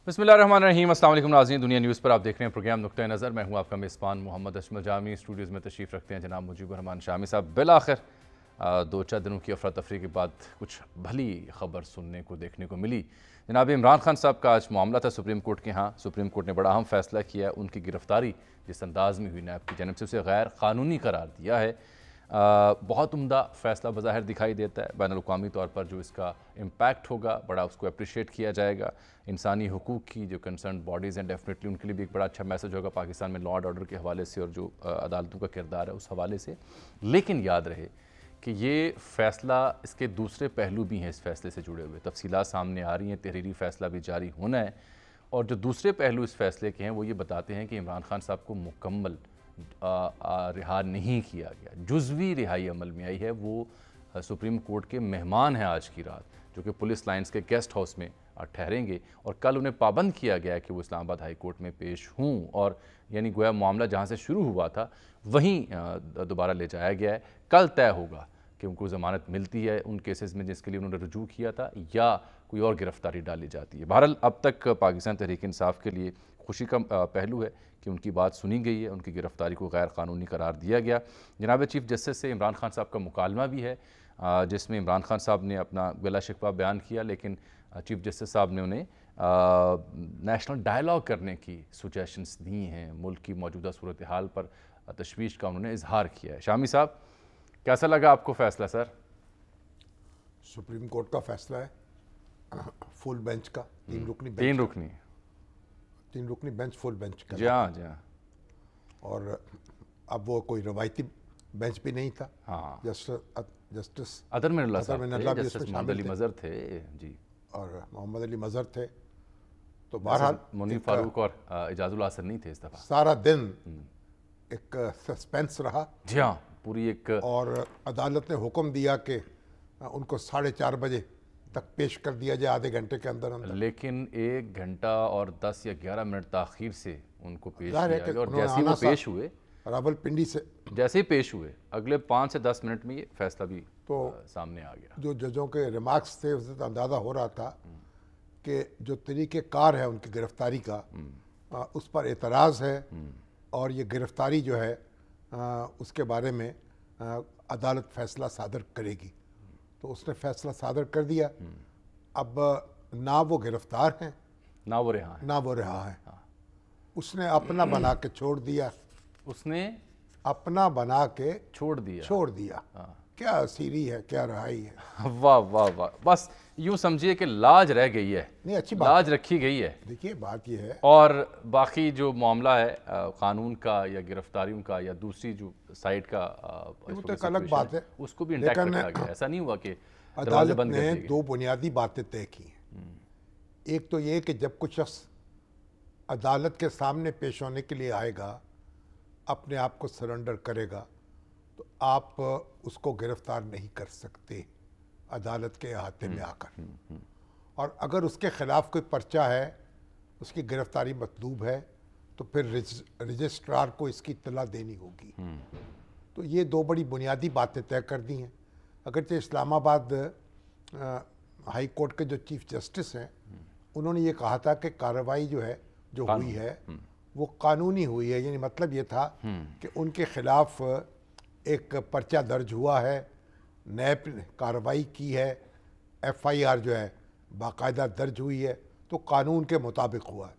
بسم اللہ الرحمن الرحیم۔ السلام علیکم ناظرین، دنیا نیوز پر آپ دیکھ رہے ہیں پروگرام نقطۂ نظر۔ میں ہوں آپ کا میزبان محمد اشمل جامی۔ اسٹوڈیوز میں تشریف رکھتے ہیں جناب مجیب الرحمان شامی صاحب۔ بالآخر دو چار دنوں کی افراتفری کے بعد کچھ بھلی خبر سننے کو دیکھنے کو ملی۔ جناب عمران خان صاحب کا آج معاملہ تھا سپریم کورٹ کے ہاں۔ سپریم کورٹ نے بڑا اہم فیصلہ کیا ہے۔ ان کی گرفتاری جس انداز میں ہوئی نیب کی جانب سے اسے غیر قانونی قرار دیا ہے۔ بہت عمدہ فیصلہ بظاہر دکھائی دیتا ہے۔ بین الاقوامی طور پر جو اس کا امپیکٹ ہوگا بڑا اس کو اپریشیٹ کیا جائے گا۔ انسانی حقوق کی جو کنسرن باڈیز ہیں ڈیفینیٹلی ان کے لیے بھی ایک بڑا اچھا میسج ہوگا پاکستان میں لا اینڈ آرڈر کے حوالے سے اور جو عدالتوں کا کردار ہے اس حوالے سے۔ لیکن یاد رہے کہ یہ فیصلہ اس کے دوسرے پہلو بھی ہیں اس فیصلے سے جڑے ہوئے، تفصیلات سامنے آ رہی ہیں، تحریری فیصلہ بھی جاری ہونا ہے، اور جو دوسرے پہلو اس فیصلے کے ہیں وہ یہ بتاتے ہیں کہ عمران خان صاحب کو مکمل رہا نہیں کیا گیا، جزوی رہائی عمل میں آئی ہے۔ وہ سپریم کورٹ کے مہمان ہیں آج کی رات، جو کہ پولیس لائنز کے گیسٹ ہاؤس میں ٹھہریں گے، اور کل انہیں پابند کیا گیا ہے کہ وہ اسلام آباد ہائی کورٹ میں پیش ہوں، اور یعنی گویا معاملہ جہاں سے شروع ہوا تھا وہیں دوبارہ لے جایا گیا ہے۔ کل طے ہوگا کہ ان کو ضمانت ملتی ہے ان کیسز میں جس کے لیے انہوں نے رجوع کیا تھا، یا کوئی اور گرفتاری ڈالی جاتی ہے۔ بہرحال اب تک پاکستان تحریک انصاف کے لیے خوشی کا پہلو ہے کہ ان کی بات سنی گئی ہے، ان کی گرفتاری کو غیر قانونی قرار دیا گیا۔ جناب چیف جسٹس سے عمران خان صاحب کا مکالمہ بھی ہے، جس میں عمران خان صاحب نے اپنا بلا شکوہ بیان کیا، لیکن چیف جسٹس صاحب نے انہیں نیشنل ڈائیلاگ کرنے کی سجیشنز دی ہیں۔ ملک کی موجودہ صورتحال پر تشویش کا انہوں نے اظہار کیا ہے۔ شامی صاحب، کیسا لگا آپ کو فیصلہ سر؟ سپریم کورٹ کا فیصلہ ہے فل بینچ کا، تین رکنی بینچ فل بینچ کا۔ جی ہاں جی ہاں۔ اور اب وہ کوئی روایتی بینچ بھی نہیں تھا۔ ہاں، جسٹس ادر من اللہ صاحب بھی تھے، اس میں جسٹس محمد شامل علی تھے، مظہر تھے جی، اور محمد علی مظہر تھے۔ تو بہرحال منیف فاروق اور اعجاز الحسن نہیں تھے اس دفعہ۔ سارا دن ایک سسپینس رہا، جی ہاں، پوری ایک، اور عدالت نے حکم دیا کہ ان کو 4:30 بجے تک پیش کر دیا جائے، آدھے گھنٹے کے اندر اندر۔ لیکن 1 گھنٹہ اور 10 یا 11 منٹ تاخیر سے ان کو پیش ظاہر ہے کیا کہ گیا، اور انہوں نے جیسے ہی وہ پیش ہوئے، راول پنڈی سے جیسے ہی پیش ہوئے اگلے 5 سے 10 منٹ میں یہ فیصلہ بھی تو سامنے آ گیا۔ جو ججوں کے ریمارکس تھے اس سے اندازہ ہو رہا تھا کہ جو طریقہ کار ہے ان کی گرفتاری کا، اس پر اعتراض ہے، اور یہ گرفتاری جو ہے اس کے بارے میں عدالت فیصلہ صادر کرے گی۔ تو اس نے فیصلہ صادر کر دیا۔ اب نہ وہ گرفتار ہیں نہ وہ رہا ہے، نہ وہ رہا ہے۔ اس نے اپنا بنا کے چھوڑ دیا، اس نے اپنا بنا کے چھوڑ دیا۔ کیا اسیری ہے، کیا رہائی ہے۔ واہ واہ واہ، بس یوں سمجھیے کہ لاج رہ گئی ہے، نہیں، اچھی بات لاج رکھی گئی ہے۔ دیکھیے بات یہ ہے، اور باقی جو معاملہ ہے قانون کا یا گرفتاریوں کا یا دوسری جو سائٹ کا، وہ تو ایک الگ بات ہے، اس کو بھی انٹیکٹ رکھا گیا۔ ایسا نہیں ہوا کہ دروازے عدالت بند کر نے دیے گئے۔ 2 بنیادی باتیں طے کی ہیں۔ ایک تو یہ کہ جب کوئی شخص عدالت کے سامنے پیش ہونے کے لیے آئے گا، اپنے آپ کو سرنڈر کرے گا، تو آپ اس کو گرفتار نہیں کر سکتے عدالت کے احاطے میں آ کر، اور اگر اس کے خلاف کوئی پرچہ ہے، اس کی گرفتاری مطلوب ہے، تو پھر رجسٹرار کو اس کی اطلاع دینی ہوگی۔ تو یہ 2 بڑی بنیادی باتیں طے کر دی ہیں۔ اگرچہ اسلام آباد ہائی کورٹ کے جو چیف جسٹس ہیں انہوں نے یہ کہا تھا کہ کارروائی جو ہوئی ہے وہ قانونی ہوئی ہے، یعنی مطلب یہ تھا کہ ان کے خلاف ایک پرچہ درج ہوا ہے، نیب نے کارروائی کی ہے، FIR جو ہے باقاعدہ درج ہوئی ہے، تو قانون کے مطابق ہوا ہے۔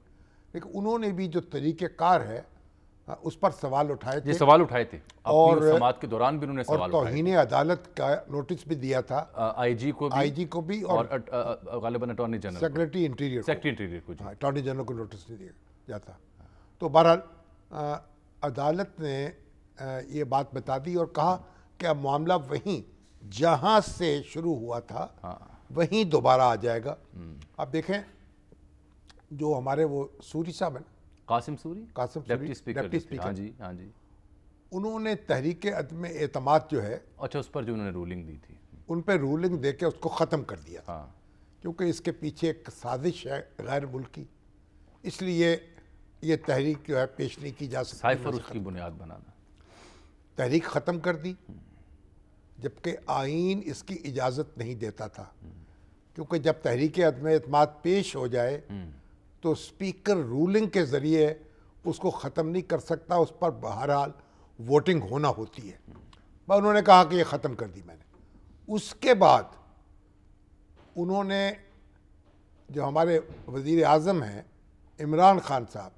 لیکن انہوں نے بھی جو طریقہ کار ہے اس پر سوال اٹھائے تھے، یہ سوال اٹھائے تھے اور اپنی سماعت کے دوران بھی انہوں نے سوال اور اٹھائے توہین عدالت کا نوٹس بھی دیا تھا آئی جی کو بھی اور غالباً اٹارنی جنرل سیکریٹری انٹیریئر کو۔ اٹارنی جنرل کو نوٹس نہیں دیا جاتا۔ تو بہرحال عدالت نے یہ بات بتا دی اور کہا کہ اب معاملہ وہیں جہاں سے شروع ہوا تھا وہیں دوبارہ آ جائے گا۔ اب دیکھیں جو ہمارے وہ سوری صاحب ہیں، قاسم سوری ڈپٹی اسپیکر، ہاں جی ہاں جی، انہوں نے تحریک عدم اعتماد جو ہے، اچھا، اس پر جو انہوں نے رولنگ دی تھی، ان پہ رولنگ دے کے اس کو ختم کر دیا تھا، کیونکہ اس کے پیچھے ایک سازش ہے غیر ملکی، اس لیے یہ تحریک جو ہے پیش نہیں کی جا سکتی۔ سائفر اس کی بنیاد بنانا، تحریک ختم کر دی، جبکہ آئین اس کی اجازت نہیں دیتا تھا، کیونکہ جب تحریک عدم اعتماد پیش ہو جائے تو اسپیکر رولنگ کے ذریعے اس کو ختم نہیں کر سکتا, اس پر بہرحال ووٹنگ ہونا ہوتی ہے. انہوں نے کہا کہ یہ ختم کر دی میں نے. اس کے بعد انہوں نے جو ہمارے وزیر اعظم ہیں عمران خان صاحب,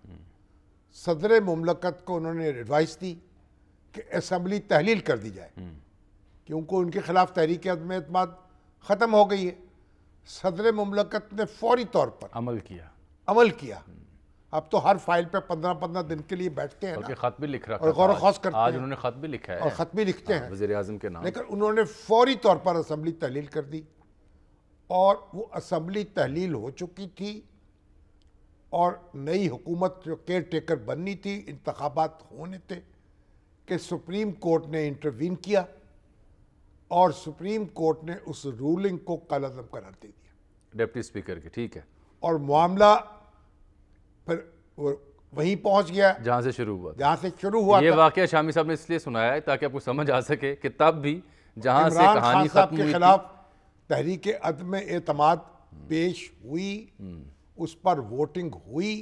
صدر مملکت کو انہوں نے ایڈوائس دی کہ اسمبلی تحلیل کر دی جائے, کیونکہ ان کے خلاف تحریک عدم اعتماد ختم ہو گئی ہے. صدر مملکت نے فوری طور پر عمل کیا. اب تو ہر فائل پہ 15 دن کے لیے بیٹھتے ہیں بلکہ خط بھی لکھ رہا اور غور و خوض کرتے ہیں. آج انہوں نے خط بھی لکھا ہے اور خط بھی لکھتے ہیں وزیر اعظم کے نام. لیکن انہوں نے فوری طور پر اسمبلی تحلیل کر دی, اور وہ اسمبلی تحلیل ہو چکی تھی, اور نئی حکومت جو کیئر ٹیکر بننی تھی, انتخابات ہونے تھے, کہ سپریم کورٹ نے انٹروین کیا اور سپریم کورٹ نے اس رولنگ کو کالعدم قرار دے دیا ڈپٹی اسپیکر کے. ٹھیک ہے, اور معاملہ پھر وہیں پہنچ گیا جہاں سے شروع ہوا. یہ واقعہ شامی صاحب نے اس لیے سنایا ہے تاکہ آپ کو سمجھ آ سکے کہ تب بھی جہاں سے عمران کہانی خان صاحب ختم کے ہوئی خلاف تحریک عدم اعتماد پیش ہوئی, اس پر ووٹنگ ہوئی,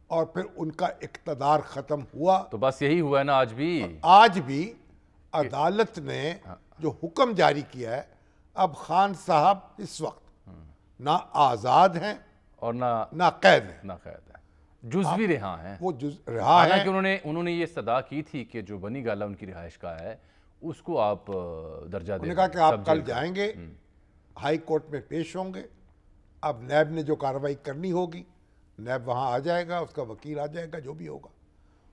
اور پھر ان کا اقتدار ختم ہوا. تو بس یہی ہوا ہے نا آج بھی عدالت نے جو حکم جاری کیا ہے, اب خان صاحب اس وقت نہ آزاد ہیں اور نہ قید ہیں, جزوی رہا ہیں. وہ رہا ہے. حالانکہ انہوں نے یہ صدا کی تھی کہ جو بنی گالا ان کی رہائش کا ہے اس کو آپ درجہ دیں. انہوں نے کہا کہ آپ کل جائیں گے, ہائی کورٹ میں پیش ہوں گے. اب نیب نے جو کارروائی کرنی ہوگی, نیب وہاں آ جائے گا, اس کا وکیل آ جائے گا, جو بھی ہوگا,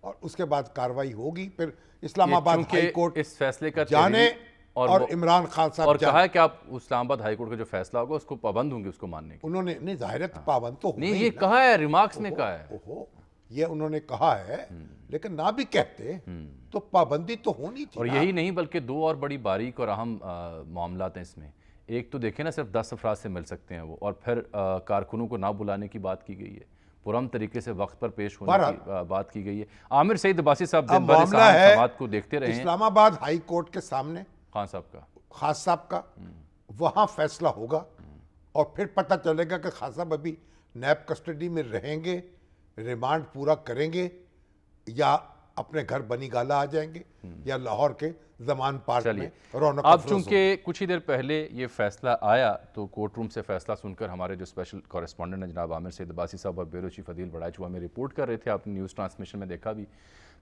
اور اس کے بعد کارروائی ہوگی. پھر اسلام آباد ہائی کورٹ اس فیصلے کا جانے اور عمران خان صاحب اور کہا ہے کہ آپ اسلام آباد ہائی کورٹ کا جو فیصلہ ہوگا اس کو پابند ہوں گے اس کو ماننے کی. انہوں نے نہیں, ظاہر پابند تو نہیں, یہ کہا ہے, ریمارکس میں کہا ہے. یہ انہوں نے کہا ہے, لیکن نہ بھی کہتے تو پابندی تو ہونی تھی. اور یہی نہیں بلکہ دو اور بڑی باریک اور اہم معاملات ہیں اس میں. ایک تو دیکھیں نا, صرف 10 افراد سے مل سکتے ہیں وہ, اور پھر کارکنوں کو نہ بلانے کی بات کی گئی ہے, پرامن طریقے سے وقت پر پیش ہونے کی بات کی گئی ہے. عامر سعید عباسی صاحب دن بھر اس سماعت کو دیکھتے رہے ہیں. اسلام آباد ہائی کورٹ کے سامنے خان صاحب کا وہاں فیصلہ ہوگا, اور پھر پتہ چلے گا کہ خان صاحب ابھی نیب کسٹڈی میں رہیں گے, ریمانڈ پورا کریں گے, یا اپنے گھر بنی گالا آ جائیں گے, یا لاہور کے زمان پارک میں رونق افروز. اب چونکہ کچھ ہی دیر پہلے یہ فیصلہ آیا تو کورٹ روم سے فیصلہ سن کر ہمارے جو اسپیشل کورسپونڈنٹ ہیں جناب عامر سعید عباسی صاحب اور بیورو چیف عدیل بڑائچ ہوا میں رپورٹ کر رہے تھے, آپ نے نیوز ٹرانسمیشن میں دیکھا بھی,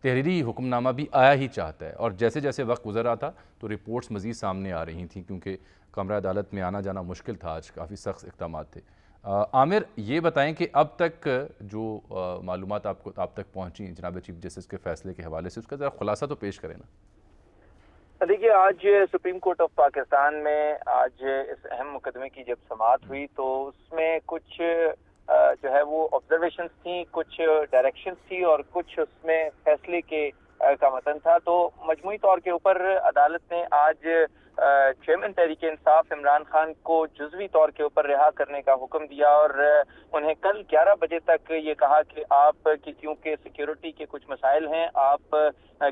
تحریری حکم نامہ بھی آیا ہی چاہتا ہے. اور جیسے جیسے وقت گزر رہا تھا تو رپورٹس مزید سامنے آ رہی تھیں, کیونکہ کمرہ عدالت میں آنا جانا مشکل تھا, آج کافی سخت اقدامات تھے. عامر, یہ بتائیں کہ اب تک جو معلومات آپ تک پہنچی ہیں جناب چیف جسٹس کے فیصلے کے حوالے سے, اس کا ذرا خلاصہ تو پیش کریں نا. دیکھیے, آج سپریم کورٹ آف پاکستان میں آج اس اہم مقدمے کی جب سماعت ہوئی تو اس میں کچھ جو ہے وہ آبزرویشنز تھیں, کچھ ڈائریکشنز تھی, اور کچھ اس میں فیصلے کے کا متن تھا. تو مجموعی طور کے اوپر عدالت نے آج چیئرمین تحریک انصاف عمران خان کو جزوی طور کے اوپر رہا کرنے کا حکم دیا, اور انہیں کل 11 بجے تک یہ کہا کہ آپ کی کیونکہ سیکیورٹی کے کچھ مسائل ہیں, آپ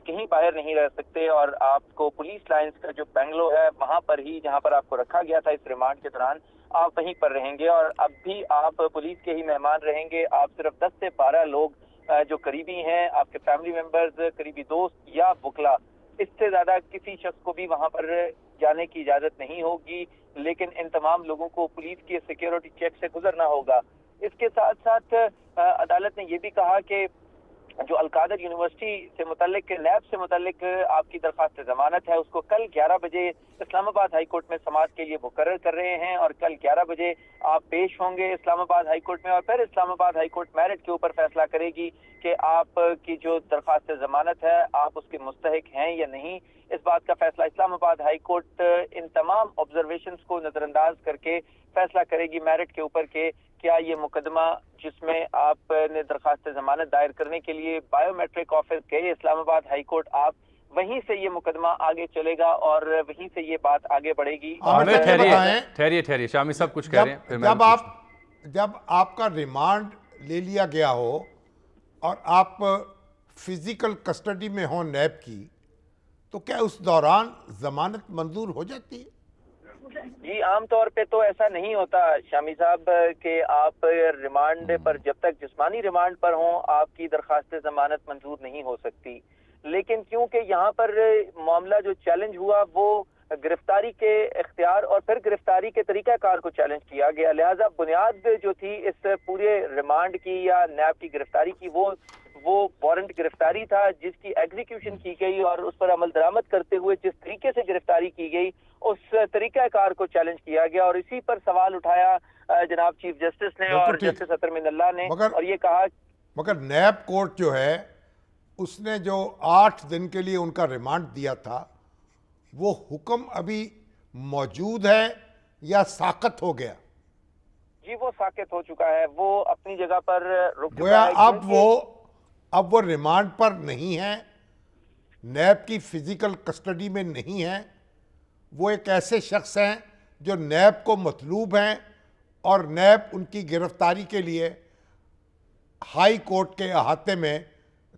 کہیں باہر نہیں رہ سکتے, اور آپ کو پولیس لائنز کا جو بنگلو ہے وہاں پر ہی جہاں پر آپ کو رکھا گیا تھا اس ریمانڈ کے دوران, آپ وہیں پر رہیں گے, اور اب بھی آپ پولیس کے ہی مہمان رہیں گے. آپ صرف 10 سے 12 لوگ جو قریبی ہیں, آپ کے فیملی ممبرز, قریبی دوست یا وکلا, اس سے زیادہ کسی شخص کو بھی وہاں پر جانے کی اجازت نہیں ہوگی, لیکن ان تمام لوگوں کو پولیس کی سیکیورٹی چیک سے گزرنا ہوگا. اس کے ساتھ ساتھ عدالت نے یہ بھی کہا کہ جو القادر یونیورسٹی سے متعلق, نیب سے متعلق آپ کی درخواست ضمانت ہے, اس کو کل 11 بجے اسلام آباد ہائی کورٹ میں سماعت کے لیے مقرر کر رہے ہیں, اور کل 11 بجے آپ پیش ہوں گے اسلام آباد ہائی کورٹ میں, اور پھر اسلام آباد ہائی کورٹ میرٹ کے اوپر فیصلہ کرے گی کہ آپ کی جو درخواست ضمانت ہے آپ اس کے مستحق ہیں یا نہیں. اس بات کا فیصلہ اسلام آباد ہائی کورٹ ان تمام آبزرویشنز کو نظر انداز کر کے فیصلہ کرے گی میرٹ کے اوپر کہ کیا یہ مقدمہ جس میں آپ نے درخواست ضمانت دائر کرنے کے لیے بایو میٹرک آفس گئے اسلام آباد ہائی کورٹ, آپ وہیں سے یہ مقدمہ آگے چلے گا اور وہیں سے یہ بات آگے بڑھے گی. ٹھہریے شامی صاحب کچھ کہہ رہے ہیں. جب آپ کا ریمانڈ لے لیا گیا ہو اور آپ فزیکل کسٹڈی میں ہوں نیب کی, تو کیا اس دوران ضمانت منظور ہو جاتی ہے؟ جی عام طور پہ تو ایسا نہیں ہوتا شامی صاحب کہ آپ ریمانڈ پر جب تک جسمانی ریمانڈ پر ہوں آپ کی درخواست ضمانت منظور نہیں ہو سکتی، لیکن کیونکہ یہاں پر معاملہ جو چیلنج ہوا وہ گرفتاری کے اختیار اور پھر گرفتاری کے طریقہ کار کو چیلنج کیا گیا، لہٰذا بنیاد جو تھی اس پورے ریمانڈ کی یا نیب کی گرفتاری کی وہ وارنٹ گرفتاری تھا جس کی ایگزیکیوشن کی گئی اور اس پر عمل درآمد کرتے ہوئے جس طریقے سے گرفتاری کی گئی اس طریقہ کار کو چیلنج کیا گیا اور اسی پر سوال اٹھایا جناب چیف جسٹس نے اور جسٹس اطہر من اللہ نے اور یہ کہا مگر نیب کورٹ جو ہے اس نے جو 8 دن کے لیے ان کا ریمانڈ دیا تھا وہ حکم ابھی موجود ہے یا ساقط ہو گیا؟ جی وہ ساقط ہو چکا ہے، وہ اپنی جگہ پر رک گویا چکا ہے۔ اب وہ ریمانڈ پر نہیں ہے، نیب کی فزیکل کسٹڈی میں نہیں ہے، وہ ایک ایسے شخص ہیں جو نیب کو مطلوب ہیں اور نیب ان کی گرفتاری کے لیے ہائی کورٹ کے احاطے میں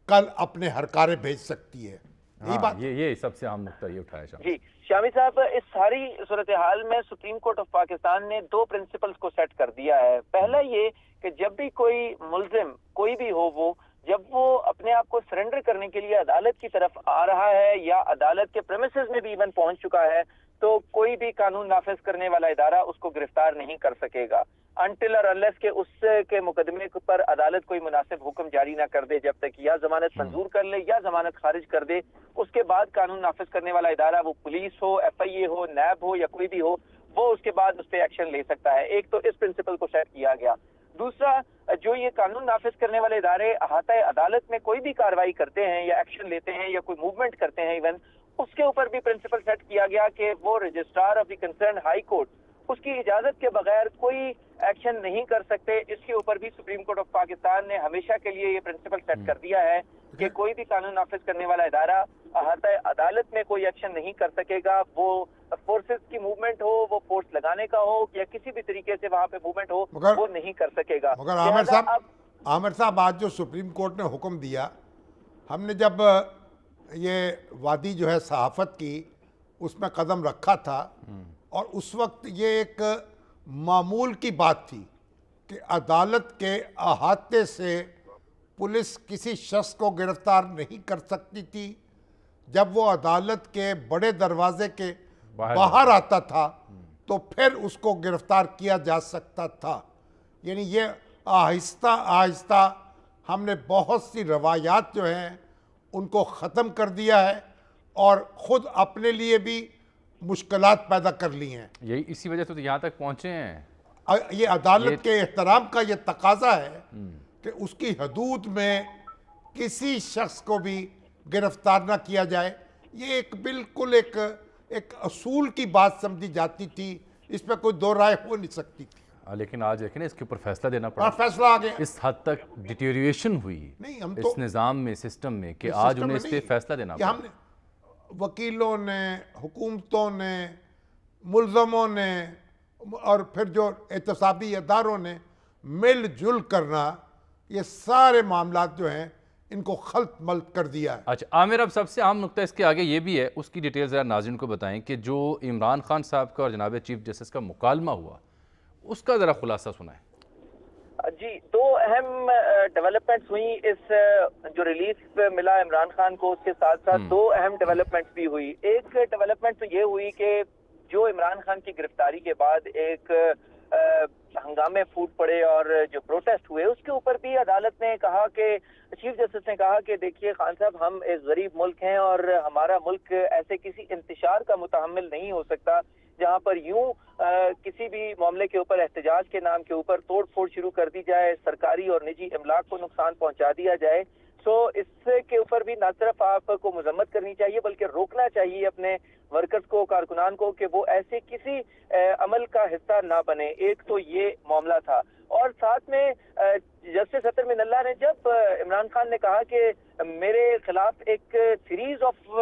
کل اپنے ہرکارے بھیج سکتی ہے۔ یہی بات یہ سب سے اہم نقطہ یہ اٹھایا جی شامی صاحب، اس ساری صورتحال میں سپریم کورٹ آف پاکستان نے 2 پرنسپلز کو سیٹ کر دیا ہے۔ پہلا یہ کہ جب بھی کوئی ملزم کوئی بھی ہو وہ جب وہ اپنے آپ کو سرنڈر کرنے کے لیے عدالت کی طرف آ رہا ہے یا عدالت کے پریمیسز میں بھی ایون پہنچ چکا ہے تو کوئی بھی قانون نافذ کرنے والا ادارہ اس کو گرفتار نہیں کر سکے گا انٹل اور انلیس کہ اس کے مقدمے پر عدالت کوئی مناسب حکم جاری نہ کر دے، جب تک یا ضمانت منظور کر لے یا ضمانت خارج کر دے اس کے بعد قانون نافذ کرنے والا ادارہ وہ پولیس ہو، ایف آئی اے ہو، نیب ہو یا کوئی بھی ہو وہ اس کے بعد اس پہ ایکشن لے سکتا ہے۔ ایک تو اس پرنسپل کو سیٹ کیا گیا۔ دوسرا، جو یہ قانون نافذ کرنے والے ادارے احاطہ عدالت میں کوئی بھی کارروائی کرتے ہیں یا ایکشن لیتے ہیں یا کوئی موومنٹ کرتے ہیں ایون اس کے اوپر بھی پرنسپل سیٹ کیا گیا کہ وہ registrar of the concern high court اس کی اجازت کے بغیر کوئی ایکشن نہیں کر سکتے۔ اس کے اوپر بھی سپریم کورٹ آف پاکستان نے ہمیشہ کے لیے یہ پرنسپل سیٹ کر دیا ہے کہ کوئی بھی قانون نافذ کرنے والا ادارہ احاطہ عدالت میں کوئی ایکشن نہیں کر سکے گا، وہ فورسز کی موومنٹ ہو، وہ فورس لگانے کا ہو یا کسی بھی طریقے سے وہاں پہ موومنٹ ہو وہ نہیں کر سکے گا۔ مگر عامر صاحب آج جو سپریم کورٹ نے حکم دیا، ہم نے جب یہ وادی جو ہے صحافت کی اس میں قدم رکھا تھا اور اس وقت یہ ایک معمول کی بات تھی کہ عدالت کے احاطے سے پولیس کسی شخص کو گرفتار نہیں کر سکتی تھی، جب وہ عدالت کے بڑے دروازے کے باہر آتا تھا تو پھر اس کو گرفتار کیا جا سکتا تھا۔ یعنی یہ آہستہ آہستہ ہم نے بہت سی روایات جو ہیں ان کو ختم کر دیا ہے اور خود اپنے لیے بھی مشکلات پیدا کر لی ہیں۔ یہی اسی وجہ سے تو یہاں تک پہنچے ہیں۔ یہ عدالت کے احترام کا یہ تقاضا ہے کہ اس کی حدود میں کسی شخص کو بھی گرفتار نہ کیا جائے۔ یہ ایک بالکل ایک اصول کی بات سمجھی جاتی تھی، اس پہ کوئی دو رائے ہو نہیں سکتی تھی، لیکن آج دیکھیں اس کے اوپر فیصلہ دینا پڑا، فیصلہ آ گیا۔ اس حد تک ڈیٹیریشن ہوئی اس نظام میں، سسٹم میں، کہ آج انہیں اس پہ فیصلہ دینا پڑا۔ ہم نے وکیلوں نے، حکومتوں نے، ملزموں نے اور پھر جو احتسابی اداروں نے مل جل کرنا یہ سارے معاملات جو ہیں ان کو خلط ملط کر دیا ہے۔ اچھا عامر، اب سب سے اہم نقطہ اس کے آگے یہ بھی ہے، اس کی ڈیٹیل ذرا ناظرین کو بتائیں کہ جو عمران خان صاحب کا اور جناب چیف جسٹس کا مکالمہ ہوا اس کا ذرا خلاصہ سنائیں۔ جی 2 اہم ڈیولپمنٹس ہوئی، اس جو ریلیف ملا عمران خان کو اس کے ساتھ ساتھ 2 اہم ڈیولپمنٹس بھی ہوئی۔ ایک ڈیولپمنٹ تو یہ ہوئی کہ جو عمران خان کی گرفتاری کے بعد ایک ہنگامے پھوٹ پڑے اور جو پروٹیسٹ ہوئے اس کے اوپر بھی عدالت نے کہا کہ چیف جسٹس نے کہا کہ دیکھیے خان صاحب ہم ایک غریب ملک ہیں اور ہمارا ملک ایسے کسی انتشار کا متحمل نہیں ہو سکتا جہاں پر یوں کسی بھی معاملے کے اوپر احتجاج کے نام کے اوپر توڑ پھوڑ شروع کر دی جائے، سرکاری اور نجی املاک کو نقصان پہنچا دیا جائے۔ سو اس کے اوپر بھی نہ صرف آپ کو مذمت کرنی چاہیے بلکہ روکنا چاہیے اپنے ورکرز کو، کارکنان کو کہ وہ ایسے کسی عمل کا حصہ نہ بنے۔ ایک تو یہ معاملہ تھا اور ساتھ میں جسٹس اطہر من اللہ نے جب عمران خان نے کہا کہ میرے خلاف ایک series of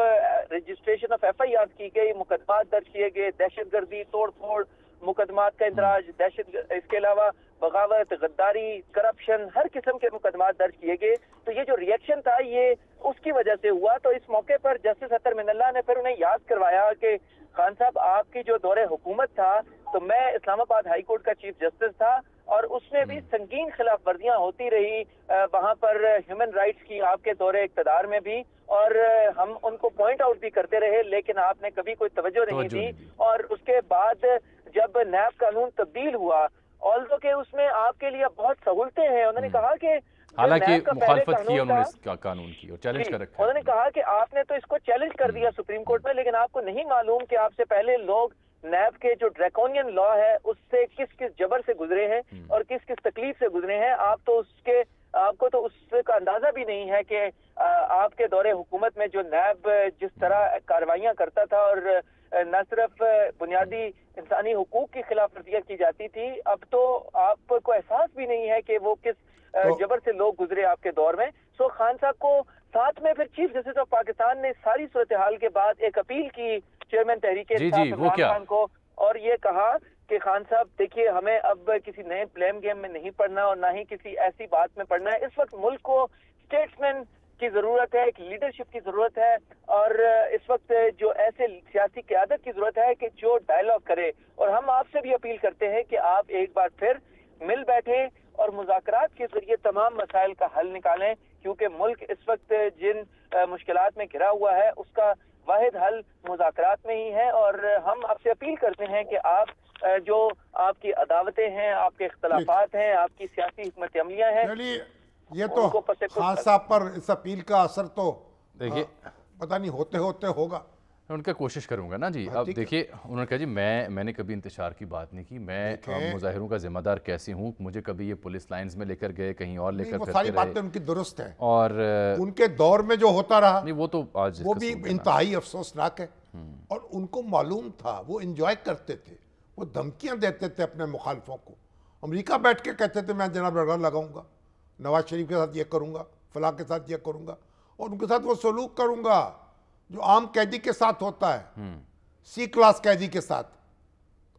registration of F I R کی گئی، مقدمات درج کیے گئے، دہشت گردی، توڑ پھوڑ، मुकदमात का इंदराज, दहशत, इसके अलावा बगावत, गद्दारी, करप्शन, हर किस्म के मुकदमात दर्ज किए गए। तो ये जो रिएक्शन था ये उसकी वजह से हुआ। तो इस मौके पर जस्टिस अतर मिनल्ला ने फिर उन्हें याद करवाया कि खान साहब आपकी जो दौरे हुकूमत था तो मैं इस्लामाबाद हाई कोर्ट का चीफ जस्टिस था और उसमें भी संगीन खिलाफ वर्जियां होती रही वहां पर ह्यूमन राइट्स की आपके दौरे इक़्तिदार में भी, और हम उनको पॉइंट आउट भी करते रहे लेकिन आपने कभी कोई तवज्जो नहीं दी। और उसके बाद जब नैब कानून तब्दील हुआ, ऑल्दो के उसमें आपके लिए बहुत सहूलतें हैं, उन्होंने कहा कि हालांकि मुखालफत की उन्होंने इस कानून की और चैलेंज कर रखा है। उन्होंने कहा कि आपने तो इसको चैलेंज कर दिया सुप्रीम कोर्ट में, लेकिन आपको नहीं मालूम कि आपसे पहले लोग नैब के जो ड्रैकोनियन लॉ है उससे किस किस जबर से गुजरे हैं और किस किस तकलीफ से गुजरे हैं। आपको तो उसका अंदाजा भी नहीं है कि आपके दौरे हुकूमत में जो नैब जिस तरह कार्रवाइयां करता था और न सिर्फ बुनियादी इंसानी हुकूक की खिलाफ वर्जियां की जाती थी, अब तो आपको एहसास भी नहीं है कि वो किस जबर से लोग गुजरे आपके दौर में। सो खान साहब को साथ में फिर चीफ जस्टिस ऑफ पाकिस्तान ने सारी सूरत हाल के बाद एक अपील की चेयरमैन तहरीक इम्रान खान को और ये कहा कि खान साहब देखिए, हमें अब किसी नए ब्लेम गेम में नहीं पड़ना और ना ही किसी ऐसी बात में पड़ना है। इस वक्त मुल्क को स्टेट्समैन की जरूरत है, एक लीडरशिप की जरूरत है और इस वक्त जो ऐसे सियासी क़यादत की जरूरत है कि जो डायलॉग करे। और हम आपसे भी अपील करते हैं कि आप एक बार फिर मिल बैठे और मुज़ाकरात के जरिए तमाम मसाइल का हल निकालें, क्योंकि मुल्क इस वक्त जिन मुश्किलात में घिरा हुआ है उसका वाहिद हल मुज़ाकरात में ही है। और हम आपसे अपील करते हैं कि आप जो आपकी अदावतें हैं, आपके इख्तलाफात हैं, आपकी सियासी हिकमत अमलियाँ हैं, ये तो खान साहब पर इस अपील का असर तो देखिए पता नहीं होते होते होगा। मैं उनका कोशिश करूंगा ना जी। अब देखिए, उन्होंने कहा जी मैंने कभी इंतशार की बात नहीं की, मैं मुजाहिरों का जिम्मेदार कैसे हूँ, मुझे कभी ये पुलिस लाइंस में लेकर गए, कहीं और लेकर फिरते सारी बातें उनकी दुरुस्त है और उनके दौर में जो होता रहा नहीं वो तो आज वो भी इंतहाई अफसोसनाक है। और उनको मालूम था, वो इंजॉय करते थे, वो धमकियां देते थे अपने मुखालफों को। अमेरिका बैठ के कहते थे मैं जनाब रगड़ लगाऊंगा, नवाज शरीफ के साथ ये करूंगा, फलां के साथ ये करूंगा, और उनके साथ वो सलूक करूंगा जो आम कैदी के साथ होता है, सी क्लास कैदी के साथ।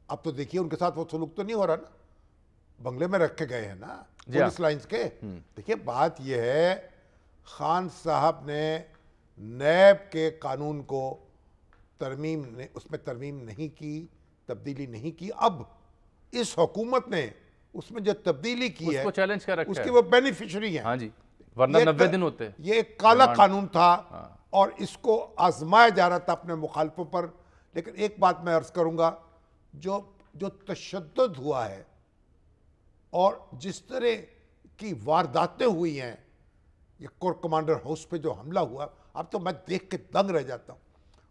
अब तो देखिए उनके साथ वो सलूक तो नहीं हो रहा ना, बंगले में रखे गए हैं ना पुलिस लाइंस के। देखिए बात ये है, खान साहब ने नैब के कानून को उसमें तरमीम नहीं की, तब्दीली नहीं की। अब इस हुकूमत ने उसमें जो तब्दीली की है चैलेंज कर रखा है, उसके वो बेनिफिशियरी हैं। हाँ जी, वरना 90 दिन होते। ये एक काला कानून था और इसको आजमाया जा रहा था अपने मुखालफों पर। लेकिन एक बात मैं अर्ज करूंगा, जो तशद्दुद हुआ है और जिस तरह की वारदातें हुई हैं, ये कोर कमांडर हाउस पे जो हमला हुआ, अब तो मैं देख के दंग रह जाता हूँ।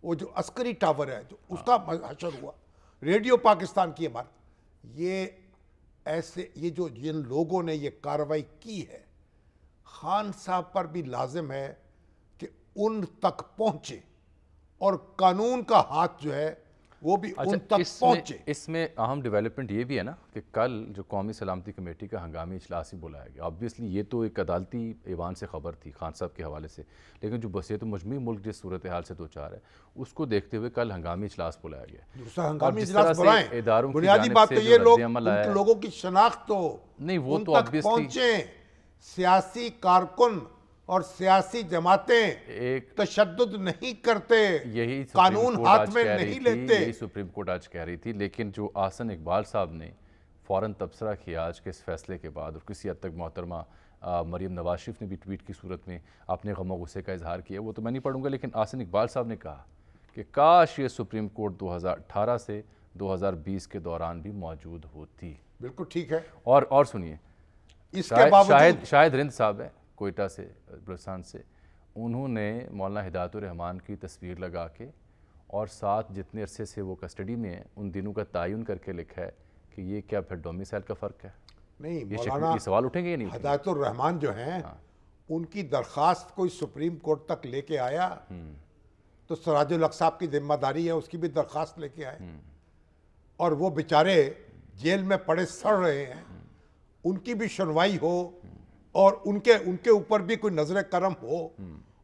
वो जो अस्करी टावर है जो उसका हशर हुआ, रेडियो पाकिस्तान की इमारत, ये जो जिन लोगों ने ये कार्रवाई की है, खान साहब पर भी लाजिम है कि उन तक पहुंचे और कानून का हाथ जो है वो भी उन तक पहुंचे। इसमें अहम डेवलपमेंट ये भी है ना कि कल जो कौमी सलामती कमेटी का हंगामी इजलास ही बुलाया गया। ऑब्वियसली ये तो एक अदालती ऐवान से खबर थी खान साहब के हवाले से, लेकिन जो बसीयत मजमूई मुल्क जिस सूरत हाल से दो चार है उसको देखते हुए कल हंगामी इजलास बुलाया गया। दूसरा हंगामी इजलास बुलाएं, बुनियादी बात तो ये लोगों की शनाख्त तो नहीं, वो तो पहुंचे, सियासी कारकुन और सियासी जमातें एक तशद्दुद नहीं करते, यही कानून हाथ में नहीं लेते, यही सुप्रीम कोर्ट आज कह रही थी। लेकिन जो आसन इकबाल साहब ने फ़ौरन तबसरा किया आज के इस फैसले के बाद, और किसी हद तक मोहतरमा मरीम नवाज शरीफ ने भी ट्वीट की सूरत में अपने गम और गुस्से का इजहार किया, वो तो मैं नहीं पढ़ूंगा, लेकिन आसन इकबाल साहब ने कहा कि काश ये सुप्रीम कोर्ट 2018 से 2020 के दौरान भी मौजूद होती। बिल्कुल ठीक है। और सुनिए, इसके बावजूद शाहिद रिंद साहब है कोयटा से, बलुचिस्तान से, उन्होंने मौलाना हिदायतुर रहमान की तस्वीर लगा के और साथ जितने अरसे से वो कस्टडी में है उन दिनों का तायुन करके लिखा है कि ये क्या फिर डोमिसाइल का फ़र्क है? नहीं, ये सवाल उठेंगे या नहीं? हिदायतुर रहमान जो हैं, उनकी दरख्वास्त कोई सुप्रीम कोर्ट तक लेके आया तो सराजुल हक साहब की जिम्मेदारी है उसकी भी दरख्वास्त लेके आए, और वो बेचारे जेल में पड़े सड़ रहे हैं, उनकी भी सुनवाई हो और उनके ऊपर भी कोई नजर करम हो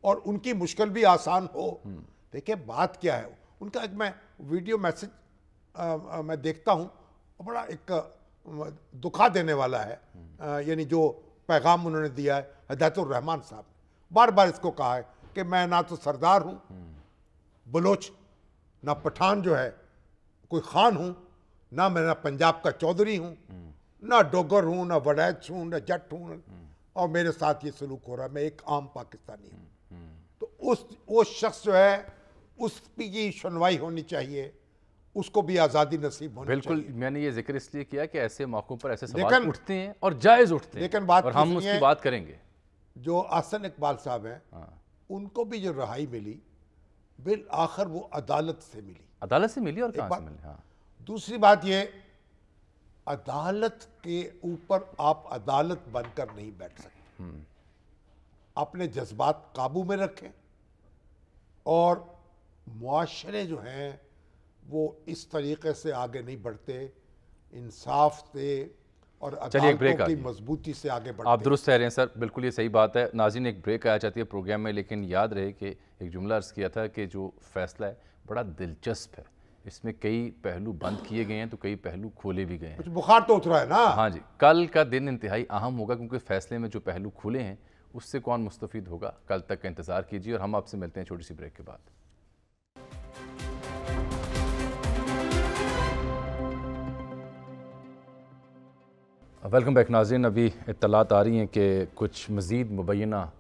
और उनकी मुश्किल भी आसान हो। देखिए बात क्या है, उनका एक मैं वीडियो मैसेज मैं देखता हूँ, बड़ा एक दुखा देने वाला है। यानी जो पैगाम उन्होंने दिया है हिदायतुर रहमान साहब ने, बार बार इसको कहा है कि मैं ना तो सरदार हूँ बलोच, ना पठान जो है कोई खान हूँ, ना मैं ना पंजाब का चौधरी हूँ, ना डोगर हूँ, ना वड़ैच हूँ, ना जट हूँ, और मेरे साथ ये सलूक हो रहा है, मैं एक आम पाकिस्तानी हूँ। तो वो शख्स जो है उसकी सुनवाई होनी चाहिए, उसको भी आज़ादी नसीब होनी बिल्कुल चाहिए। मैंने ये जिक्र इसलिए किया कि ऐसे मौक़ों पर ऐसे सवाल उठते हैं और जायज़ उठते हैं, लेकिन बात और हम ये उसकी है, बात करेंगे। जो आहसन इकबाल साहब हैं उनको भी जो रहाई मिली बिल आखिर वो अदालत से मिली। अदालत से मिली और कहाँ से मिली? हाँ, दूसरी बात ये, अदालत के ऊपर आप अदालत बनकर नहीं बैठ सकते। अपने जज्बात काबू में रखें, और मुआशरे जो हैं वो इस तरीके से आगे नहीं बढ़ते, इंसाफ से और अदालतों की मजबूती से आगे बढ़ते। आप दुरुस्त कह रहे हैं सर, बिल्कुल ये सही बात है। नाज़रीन, एक ब्रेक आया चाहती है प्रोग्राम में, लेकिन याद रहे कि एक जुमला अर्ज़ किया था कि जो फैसला है बड़ा दिलचस्प है, इसमें कई पहलू बंद किए गए हैं तो कई पहलू खोले भी गए हैं। कुछ बुखार तो उतरा है ना। हाँ जी, कल का दिन इंतहाई अहम होगा, क्योंकि फैसले में जो पहलू खुले हैं उससे कौन मुस्तफ़ीद होगा, कल तक का इंतज़ार कीजिए, और हम आपसे मिलते हैं छोटी सी ब्रेक के बाद। वेलकम बैक नाज़रीन। अभी इत्तलात आ रही हैं कि कुछ मज़ीद मुबैना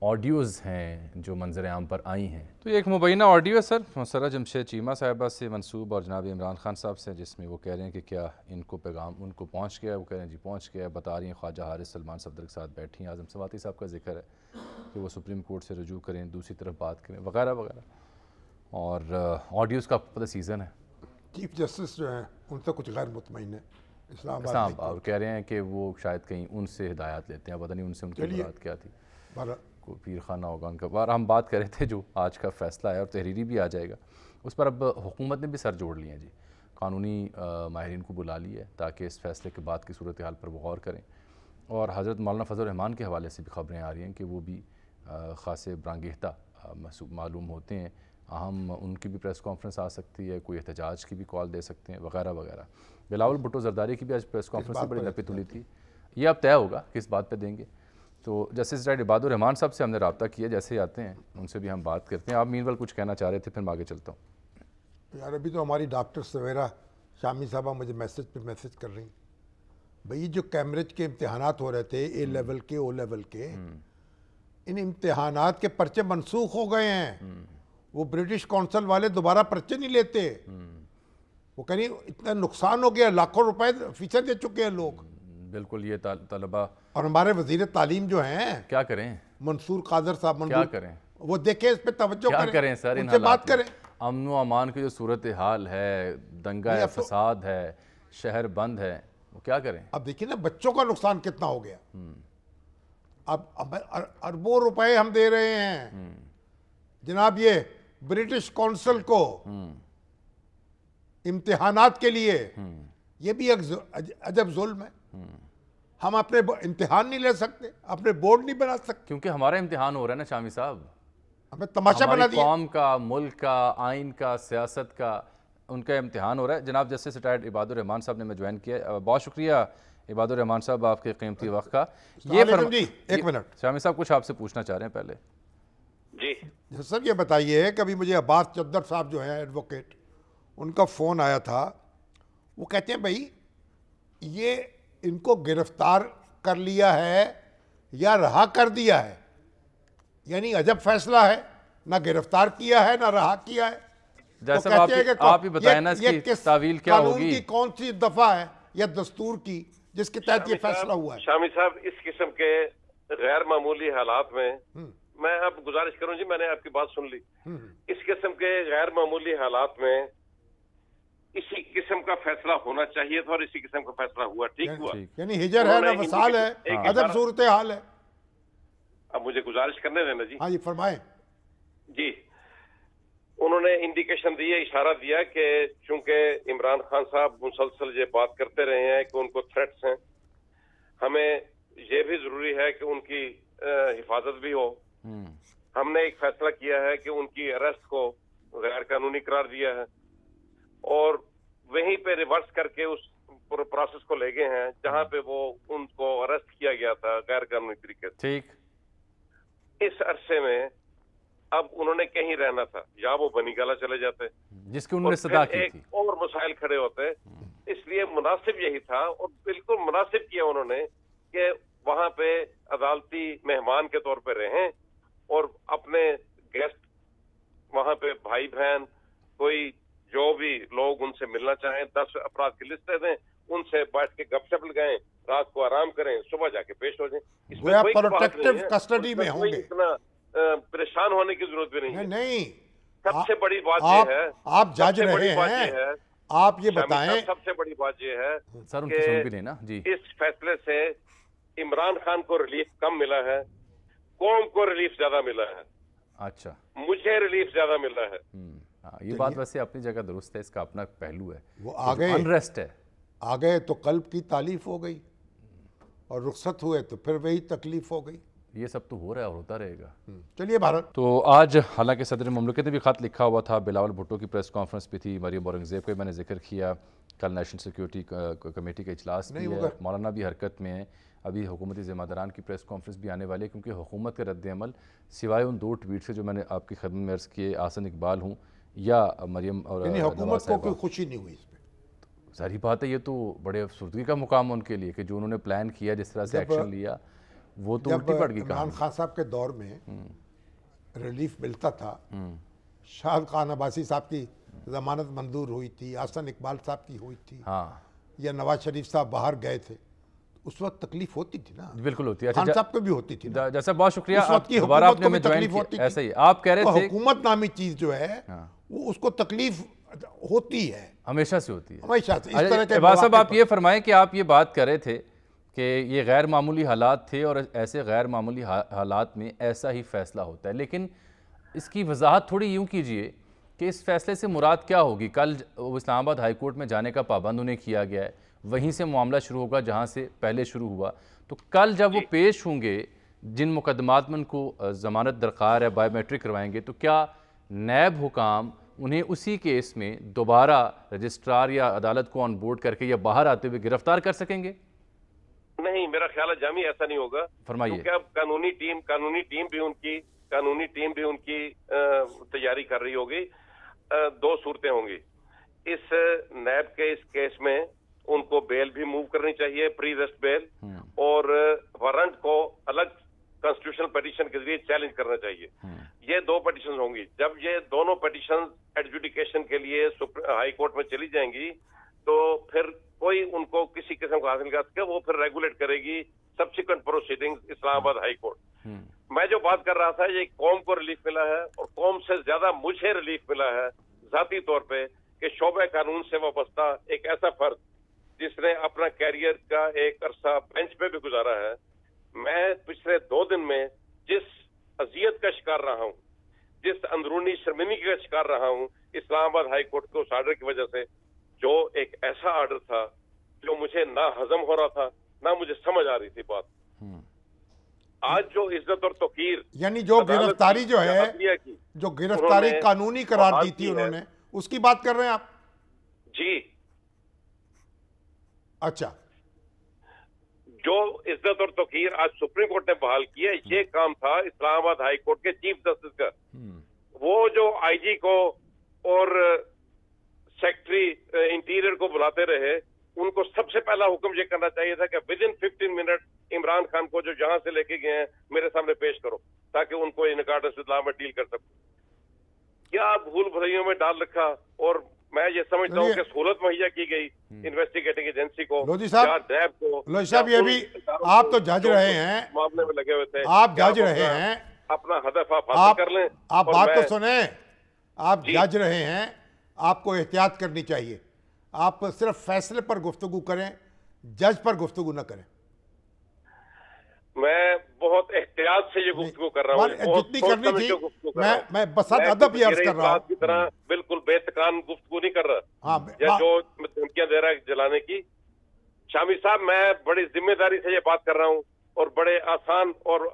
ऑडियोज़ हैं जो मंजर आम पर आई हैं। तो ये एक मुबैना ऑडियो है सर मुसर्रत जमशेद चीमा साहिबा से मंसूब और जनाब इमरान खान साहब से, जिसमें वो कह रहे हैं कि क्या इनको पैगाम उनको पहुँच गया। वो कह रहे हैं जी पहुँच गया। बता रही हैं ख्वाजा हारिस सलमान सफदर के साथ बैठी हैं, आज़म सवाती साहब का जिक्र है कि वो सुप्रीम कोर्ट से रजू करें, दूसरी तरफ बात करें वगैरह वगैरह। और ऑडियोज़ का आपको पता सीज़न है। चीफ जस्टिस जो हैं उनसे कुछ गैर मुतमईन है इस्लामाबाद, और कह रहे हैं कि वो शायद कहीं उनसे हिदायत लेते हैं, पता नहीं उनसे उनकी बात क्या थी, कोई पीर खाना होगा उनका। बार हम बात कर रहे थे जो आज का फ़ैसला है, और तहरीरी भी आ जाएगा उस पर। अब हुकूमत ने भी सर जोड़ लिए हैं जी, कानूनी माहिरीन को बुला लिया है ताकि इस फैसले के बाद की सूरत हाल पर वो गौर करें। और हज़रत मौलाना फजल रहमान के हवाले से भी ख़बरें आ रही हैं कि वो भी ख़ासे ब्रांगीहता मालूम होते हैं। अहम उनकी भी प्रेस कॉन्फ्रेंस आ सकती है, कोई एहतजाज की भी कॉल दे सकते हैं वगैरह वगैरह। बिलावल भुट्टो जरदारी की भी आज प्रेस कॉन्फ्रेंस से बड़ी नपी तुली थी। ये अब तय होगा किस बात पे देंगे। तो जस्टिस राइट इबादुर रहमान साहब से हमने रब्ता किया, जैसे ही आते हैं उनसे भी हम बात करते हैं। आप मीनवाल कुछ कहना चाह रहे थे, फिर मैं आगे चलता हूँ। यार अभी तो हमारी डॉक्टर सवेरा शामी साहबा मुझे मैसेज पे मैसेज कर रही, भाई जो कैम्ब्रिज के इम्तहानात हो रहे थे ए लेवल के ओ लेवल के, इन इम्तहानात के पर्चे मनसूख हो गए हैं। वो ब्रिटिश काउंसिल वाले दोबारा पर्चे नहीं लेते। वो कहीं इतना नुकसान हो गया, लाखों रुपए फीसद दे चुके हैं लोग। बिल्कुल, ये तलबा और हमारे वजीर तालीम जो हैं, क्या करें, मंसूर कादर साहब, क्या करें, वो देखें इस पे तवज्जो क्या करें सर, उनसे बात करें। अमन व अमान की जो सूरत हाल है, दंगा है, फसाद है, शहर बंद है, वो क्या करें। अब देखिए ना बच्चों का नुकसान कितना हो गया। अब अरबों रुपए हम दे रहे हैं जनाब ये ब्रिटिश काउंसिल को इम्तिहानात के लिए। ये भी एक अजब जुल्म है। हम अपने इम्तिहान नहीं ले सकते, अपने बोर्ड नहीं बना सकते, क्योंकि हमारा इम्तिहान हो रहा है ना शामी साहब। हमें तमाशा बना दिया। कौम का, मुल्क का, आइन का, सियासत का उनका इम्तिहान हो रहा है। जनाब जस्टिस रिटायर्ड इबादुर रहमान साहब ने मैं ज्वाइन किया, बहुत शुक्रिया इबादुर रहमान साहब आपके कीमती वक्त का। ये जी एक मिनट, शामी साहब कुछ आपसे पूछना चाह रहे हैं पहले। जी सर ये बताइए, कभी मुझे अब्बास चद्दर साहब जो है एडवोकेट, उनका फ़ोन आया था। वो कहते हैं भाई ये इनको गिरफ्तार कर लिया है या रहा कर दिया है, यानी अजब फैसला है, ना गिरफ्तार किया है ना रहा किया है। जैसे तो आप ही बताएं ना इसकी तावील क्या होगी, की कौन सी दफा है या दस्तूर की जिसके तहत ये फैसला हुआ है। शामी साहब, इस किस्म के गैर मामूली हालात में मैं अब गुजारिश करूं जी, मैंने आपकी बात सुन ली। इस किस्म के गैर मामूली हालात में इसी किस्म का फैसला होना चाहिए था और इसी किस्म का फैसला हुआ, ठीक हुआ। यानी हिजर है ना वसाल है, अदब सूरत हाल है। अब मुझे गुजारिश करने देना जी। हाँ जी फरमाएं जी। उन्होंने इंडिकेशन दी है, इशारा दिया कि चूंकि इमरान खान साहब मुसलसल ये बात करते रहे हैं कि उनको थ्रेट्स हैं, हमें ये भी जरूरी है कि उनकी हिफाजत भी हो। हमने एक फैसला किया है कि उनकी अरेस्ट को गैर कानूनी करार दिया है और वहीं पे रिवर्स करके उस प्रोसेस को ले गए हैं जहां पे वो उनको अरेस्ट किया गया था गैर कानूनी तरीके से। ठीक। इस अरसे में अब उन्होंने कहीं रहना था, या वो बनीगाला चले जाते जिसकी उन्होंने सदा की थी, और मसाइल खड़े होते। इसलिए मुनासिब यही था और बिल्कुल मुनासिब किया उन्होंने कि वहां पे अदालती मेहमान के तौर पे रहें और अपने गेस्ट वहां पे भाई बहन कोई जो भी लोग उनसे मिलना चाहें 10 अफराद की लिस्ट दे दें, उनसे बैठ के गपशप लगाएं, रात को आराम करें, सुबह जाके पेश हो जाएं। इसमें कोई प्रोटेक्टिव कस्टडी में होंगे, इतना परेशान होने की जरूरत भी नहीं है। नहीं, सबसे बड़ी बात यह है, आप जज रहे हैं, आप ये बताएं, सबसे बड़ी बात यह है सर उनकी सुन भी लेना जी, इस फैसले से इमरान खान को रिलीफ कम मिला है, कौम को रिलीफ ज्यादा मिला है। अच्छा, मुझे रिलीफ ज्यादा मिला है। ये बात वैसे अपनी जगह दुरुस्त है, इसका अपना पहलू है। वो आ गए, अनरेस्ट है, आ गए तो कल्ब की तालीफ हो गई और रुखसत हुए तो फिर वही तकलीफ हो गई। ये सब तो हो रहा है और होता रहेगा। चलिए भारत। तो आज हालांकि सदर मुमलिकत ने भी खत लिखा हुआ था, बिलावल भुट्टो की प्रेस कॉन्फ्रेंस भी थी, मरियम औरंगजेब का मैंने जिक्र किया, कल नेशनल सिक्योरिटी कमेटी का इजलास भी है, मौलाना भी हरकत में है, अभी हुकूमती ज़िम्मेदारान की प्रेस कॉन्फ्रेंस भी आने वाली है, क्योंकि हुकूमत के रद्द-ए-अमल सिवाय उन 2 ट्वीट से जो मैंने आपकी खदमत में अर्ज़ किए, आसन इकबाल हूँ या मरियम और हुकूमत को कोई खुशी नहीं हुई इसमें। सारी बात है, ये तो बड़े अफसरदगी का मुकाम है उनके लिए कि जो उन्होंने प्लान किया, जिस तरह से एक्शन लिया, वो तो उल्टी पड़ गई। इमरान खान साहब के दौर में रिलीफ मिलता था, शाह खान अब्बासी साहब की जमानत मंजूर हुई थी, आसन इकबाल साहब की हुई थी, हाँ, या नवाज शरीफ साहब बाहर गए थे, उस वक्त तकलीफ होती थी ना। बिल्कुल होती है, खान साहब को भी होती थी। जैसा बहुत शुक्रिया, उस वक्त की दोबारा हुकूमत आपने को भी हमें ज्वाइन तकलीफ होती किया, थी। ऐसे ही आप कह रहे थे हुकूमत नामी चीज जो है वो उसको तकलीफ होती है, हमेशा से होती है, हमेशा से। इस तरह के अब्बास साहब आप ये फरमाएं कि आप ये बात कर रहे थे कि ये गैर मामूली हालात थे और ऐसे गैर मामूली हालात में ऐसा ही फैसला होता है, लेकिन इसकी वजाहत थोड़ी यूँ कीजिए कि इस फैसले से मुराद क्या होगी। कल इस्लामाबाद हाई कोर्ट में जाने का पाबंद उन्हें किया गया है, वहीं से मामला शुरू होगा जहाँ से पहले शुरू हुआ, तो कल जब वो पेश होंगे, जिन मुकदमात में उनको ज़मानत दरकार है, बायोमेट्रिक करवाएंगे, तो क्या नैब हुकाम उन्हें उसी केस में दोबारा रजिस्ट्रार या अदालत को ऑन बोर्ड करके या बाहर आते हुए गिरफ्तार कर सकेंगे? नहीं, मेरा ख्याल है जामी ऐसा नहीं होगा। फरमाइए। क्योंकि अब कानूनी टीम भी उनकी तैयारी कर रही होगी। 2 सूरतें होंगी। इस नैब के इस केस में उनको बेल भी मूव करनी चाहिए, प्री रेस्ट बेल, और वारंट को अलग कॉन्स्टिट्यूशनल पिटीशन के जरिए चैलेंज करना चाहिए। ये 2 पिटीशन होंगी। जब ये दोनों पिटीशन एडजुडिकेशन के लिए हाई कोर्ट में चली जाएंगी तो फिर कोई उनको किसी किस्म का हासिल कर सके, वो फिर रेगुलेट करेगी subsequent proceedings Islamabad high court. मैं जो बात कर रहा था, ये कौम को रिलीफ मिला है और कौम से ज्यादा मुझे रिलीफ मिला है जाती तौर पे कि शोबे कानून से वाबस्ता एक ऐसा फर्द जिसने अपना कैरियर का एक अरसा बेंच पे भी गुजारा है, मैं पिछले 2 दिन में जिस अजियत का शिकार रहा हूं, जिस अंदरूनी शर्मिंदगी का शिकार रहा हूं इस्लामाबाद हाई कोर्ट के उस आर्डर की वजह से, जो एक ऐसा आर्डर था जो मुझे ना हजम हो रहा था, ना मुझे समझ आ रही थी बात। आज जो इज्जत और तौकीर, यानी जो गिरफ्तारी जो है, जो गिरफ्तारी कानूनी करार दी थी उन्होंने, उसकी बात कर रहे हैं आप? जी। अच्छा, जो इज्जत और तौकीर आज सुप्रीम कोर्ट ने बहाल की है, ये काम था इस्लामाबाद हाई कोर्ट के चीफ जस्टिस का। वो जो आईजी को और सेक्रेटरी इंटीरियर को बुलाते रहे, उनको सबसे पहला हुक्म ये करना चाहिए था कि with in 15 minute Imran Khan को जो जहां से लेके गए हैं मेरे सामने पेश करो, ताकि उनको इनकार्ड इस्लाम में डील कर सकूं। क्या भूल भुलैयों में डाल रखा, और मैं ये समझता हूँ कि सहूलत मुहैया की गई इन्वेस्टिगेटिंग एजेंसी को, लोधी साहब, ये भी आप तो जज रहे हैं, मामले में लगे हुए थे, आप जज रहे हैं, अपना हदफ आप हासिल कर लें। आप बात तो सुने, आप जज रहे हैं, आपको एहतियात करनी चाहिए। आप सिर्फ फैसले पर गुफ्तगू करें, जज पर गुफ्तगू न करें। मैं बहुत एहतियात से ये गुफ्तगू कर रहा हूँ, जितनी करनी थी, मैं बस अदब ही अर्ज कर रहा हूँ, की तरह बिल्कुल बेतकान गुफ्तगू नहीं कर रहा। या जो धमकियां दे रहा है जलाने की। शामी साहब, मैं बड़ी जिम्मेदारी से ये बात कर रहा हूँ और बड़े आसान और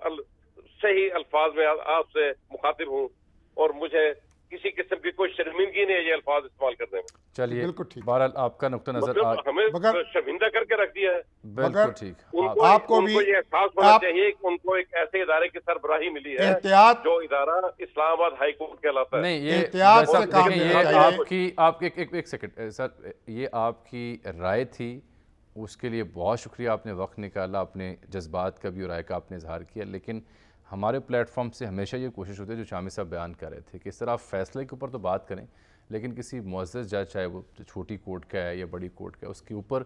सही अल्फाज में आपसे मुखातिब हूँ, और मुझे किसी किस्म की कोई शर्मिंदगी नहीं है ये अल्फाज इस्तेमाल करने में। चलिए, बिल्कुल ठीक। बहरहाल आपका नुक्ता नजर मतलब हमें मगर- शर्मिंदा करके रख दिया है। बिल्कुल ठीक। उनको आपको उनको भी- ये एहसास होना आप- चाहिए कि उनको एक ऐसे इदारे की सरबराही मिली है एहतियात- जो इदारा इस्लामाबाद हाई कोर्ट कहलाता है। नहीं, ये एहतियात जैसा से काम देखें, लेना ये चाहिए। आपकी आप एक सेकंड सर, ये आपकी राय थी, उसके लिए बहुत शुक्रिया। आपने वक्त निकाला, अपने जज्बात का भी और राय का आपने इजहार किया, लेकिन हमारे प्लेटफॉर्म से हमेशा ये कोशिश होती है, जो शामी साहब बयान कर रहे थे, कि इस तरह आप फैसले के ऊपर तो बात करें, लेकिन किसी मुअज़्ज़ज़ जज, चाहे वो छोटी कोर्ट का है या बड़ी कोर्ट का है, उसके ऊपर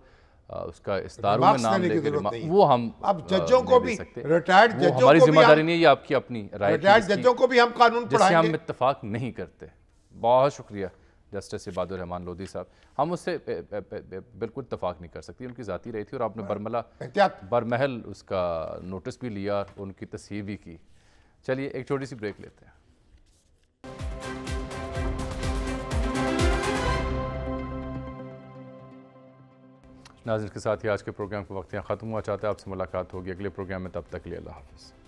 उसका इस्तारों में नाम लेकर वो हम अब जजों को भी, रिटायर्ड जजों हमारी को भी जिम्मेदारी नहीं है, ये आपकी अपनी राय, रिटायर्ड जजों को भी हम कानून जिससे पढ़ाएंगे। हम इत्तेफाक नहीं करते। बहुत शुक्रिया जस्टिस इबादुर रहमान लोधी साहब, हम उससे बिल्कुल इत्तेफाक नहीं कर सकती, उनकी ज़ाती रही थी और आपने बरमहल उसका नोटिस भी लिया, उनकी तस्हीर भी की। चलिए एक छोटी सी ब्रेक लेते हैं। नाज़रीन, के साथ ही आज के प्रोग्राम का वक्त यहाँ ख़त्म हुआ। चाहते हैं आपसे मुलाकात होगी अगले प्रोग्राम में, तब तक के लिए अल्लाह हाफ़िज़।